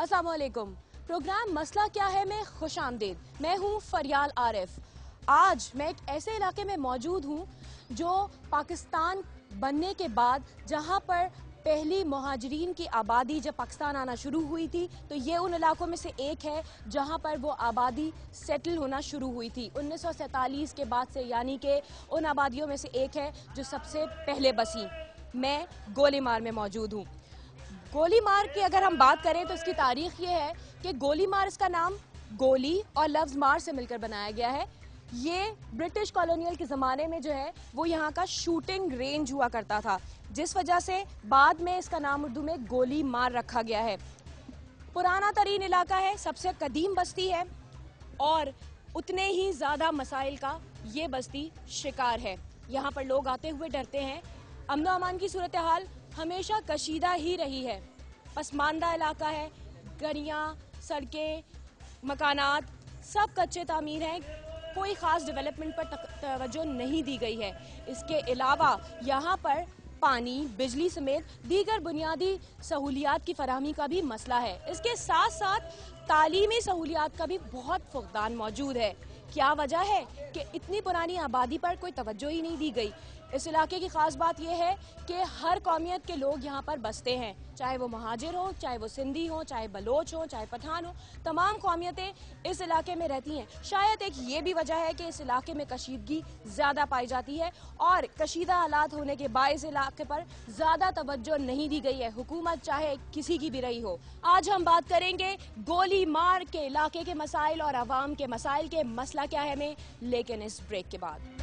अस्सलाम वालेकुम। प्रोग्राम मसला क्या है में खुश आमदीद। मैं हूँ फरियाल आरिफ। आज मैं एक ऐसे इलाके में मौजूद हूँ जो पाकिस्तान बनने के बाद जहाँ पर पहली मुहाजिरीन की आबादी जब पाकिस्तान आना शुरू हुई थी तो ये उन इलाकों में से एक है जहाँ पर वो आबादी सेटल होना शुरू हुई थी 1947 के बाद से, यानी कि उन आबादियों में से एक है जो सबसे पहले बसी। मैं गोलीमार में मौजूद हूँ। गोलीमार की अगर हम बात करें तो इसकी तारीख ये है कि गोलीमार, इसका नाम गोली और लफ्ज़ मार से मिलकर बनाया गया है। ये ब्रिटिश कॉलोनियल के ज़माने में जो है वो यहाँ का शूटिंग रेंज हुआ करता था, जिस वजह से बाद में इसका नाम उर्दू में गोली मार रखा गया है। पुराना तरीन इलाका है, सबसे कदीम बस्ती है और उतने ही ज़्यादा मसाइल का ये बस्ती शिकार है। यहाँ पर लोग आते हुए डरते हैं। अमन व अमान की सूरत हाल हमेशा कशीदा ही रही है। पसमानदा इलाका है, गलियाँ, सड़कें, मकानात सब कच्चे तामीर हैं, कोई ख़ास डेवलपमेंट पर तवज्जो नहीं दी गई है। इसके अलावा यहाँ पर पानी, बिजली समेत दीगर बुनियादी सहूलियात की फराहमी का भी मसला है। इसके साथ साथ तालीमी सहूलियात का भी बहुत फुकदान मौजूद है। क्या वजह है कि इतनी पुरानी आबादी पर कोई तवज्जो ही नहीं दी गई। इस इलाके की ख़ास बात यह है कि हर कौमियत के लोग यहाँ पर बसते हैं, चाहे वो महाजिर हों, चाहे वो सिंधी हों, चाहे बलोच हों, चाहे पठान हों, तमाम कौमियतें इस इलाके में रहती हैं। शायद एक ये भी वजह है कि इस इलाके में कशीदगी ज़्यादा पाई जाती है और कशीदा हालात होने के बाद इस इलाके पर ज़्यादा तवज्जो नहीं दी गई है, हुकूमत चाहे किसी की भी रही हो। आज हम बात करेंगे गोली मार के इलाके के मसाइल और आवाम के मसाइल के मसला क्या है में, लेकिन इस ब्रेक के बाद।